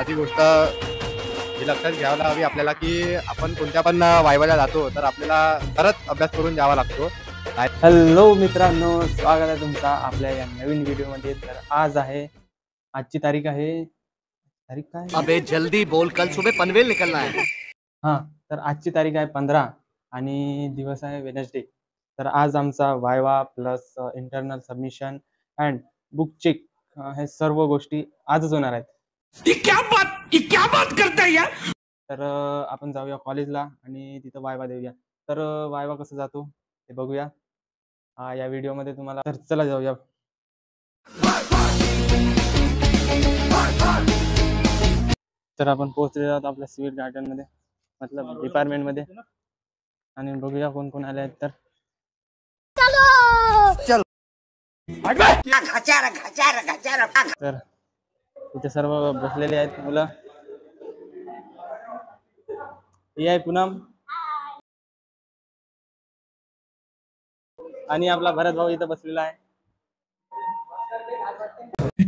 आधी गोष्ट ही लक्षात घ्यायला हवी आपल्याला की आपण कोणत्या पण वायवाला जातो तर आपल्याला खरंच अभ्यास करून जावा लागतो. हॅलो मित्रांनो, स्वागत आहे तुमचा आपल्या या नवीन व्हिडिओमध्ये. तर आजची तारीख आहे काय? अबे जल्दी बोल, कल सुबह पनवेल निकलना है. हां, तर आजची तारीख आहे 15 आणि दिवस आहे वेडनेसडे. तर आज आमचा viva plus internal submission and book check हे सर्व गोष्टी आजच होणार आहेत. ये क्या बात करता है यार. तर आपण जाऊया कॉलेजला आणि तिथं वायवा देऊया. तर वायवा कसं जातो ते बघूया या व्हिडिओमध्ये तुम्हाला. तर चला जाऊया. तर आपण पोहोचलेलो आहोत आपल्या सिव्हिल गार्डनमध्ये, मतलब डिपार्टमेंटमध्ये, आणि बघूया कोण कोण आले आहेत. तर तर इथे सर्व बसलेले आहेत मुलं. ही आहे पूनम आणि आपला भरत भाऊ इथं बसलेला आहे.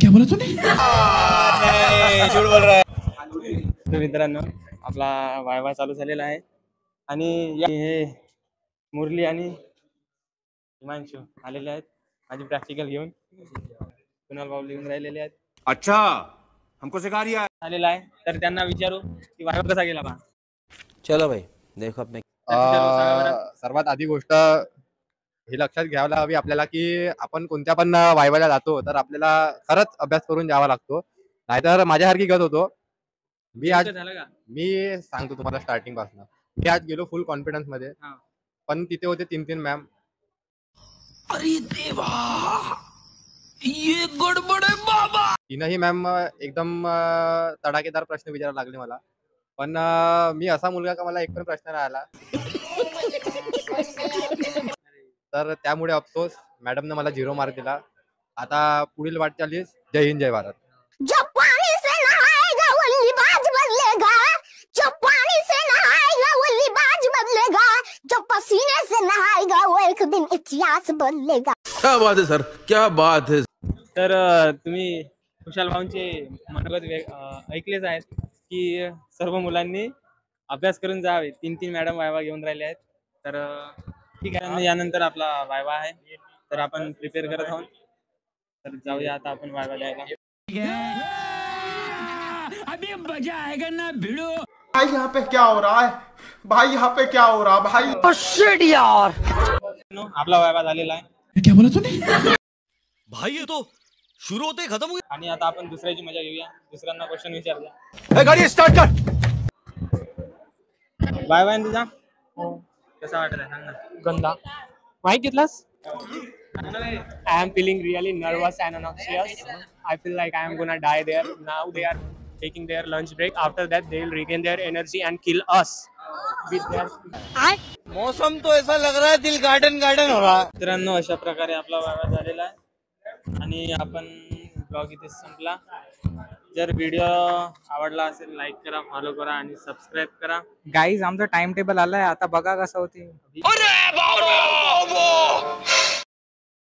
क्या बोला तूने? झूठ बोल रहा है. तर मित्रांनो, आपला वायवा चालू झालेला आहे आणि हे मुरली आणि हिमांशू आलेले आहेत माझी प्रॅक्टिकल घेऊन. कुणाल भाऊ लिहून राहिलेले आहेत. अच्छा, हमको सिखा रिया आलेला आहे. तर त्यांना विचारू की वायवा कसा गेला बा. चलो भाई देखो अपने. सर्वात आधी गोष्ट ही लक्षात घ्यायला हवी आपल्याला की आपण कोणत्या पण वायवाला जातो तर आपल्याला खरंच अभ्यास करून जावा लागतो. नाहीतर माझ्यासारखी गत होतो. मी सांगतो तुम्हाला स्टार्टिंग पासून. मी आज गेलो फुल कॉन्फिडन्स मध्ये, पण तिथे होते 3 मॅम. अरे देवा, ये गडबड है बाबा. तीनही मॅम एकदम तडाखेदार प्रश्न विचारायला लागले मला. पण मी असा मुलगा का मला एक पण प्रश्न नाही आला. तर त्यामुळे अफसोस मॅडमने मला 0 मार्क दिला. आता पुढील वाटचालीस जय हिंद जय भारत. जब पानी से नहाएगा वल्ली बाज बदलेगा, जब पानी से नहाएगा वल्ली बाज बदलेगा, जब पसीने से नहाएगा वो एक दिन इतिहास बदलेगा. क्या बात है सर, क्या बात है. तर तुम्ही खुशाल भाऊंचे मनोगत ऐकलेच आहेत की सर्व मुलांनी अभ्यास करून जावे. 3 मॅडम वायवा घेऊन राहिले आहेत. तर ठीक आहे, यानंतर आपला वायवा आहे तर आपण प्रिपेअर करत आहोत. तर जाऊया आता आपण वायवा द्यायला. अभी मजा आएगा ना भिड़ो. भाई यहाँ पे क्या हो रहा है, भाई यहाँ पे क्या हो रहा भाई. आपला वायवा झालेला आहे. क्या बोला तूने? भाई ये तो शुरू होते खत्म हो गया. आणि आता आपण दुसऱ्याची मजा घेऊया. दुसऱ्यांना क्वेश्चन विचारूया. गाड़ी स्टार्ट कर. वायवा आहे तुझा कसा वाटत आहे सांग ना. गंदा. माहिती घेतलास? I am feeling really nervous and anxious. I feel like I am gonna die there. Now they are taking their lunch break. After that, they will regain their energy and kill us with their. मौसम तो ऐसा लग रहा है दिल garden garden हो रहा है. मित्रांनो, अशा प्रकारे आपला वायवा झालेला आहे आणि आपण ब्लॉग इथे संपला. जर व्हिडिओ आवडला असेल लाईक करा, फॉलो करा आणि सबस्क्राईब करा. गाईज, आमचं टाइम टेबल आलाय, आता बघा कसं होते. अरे बाबा.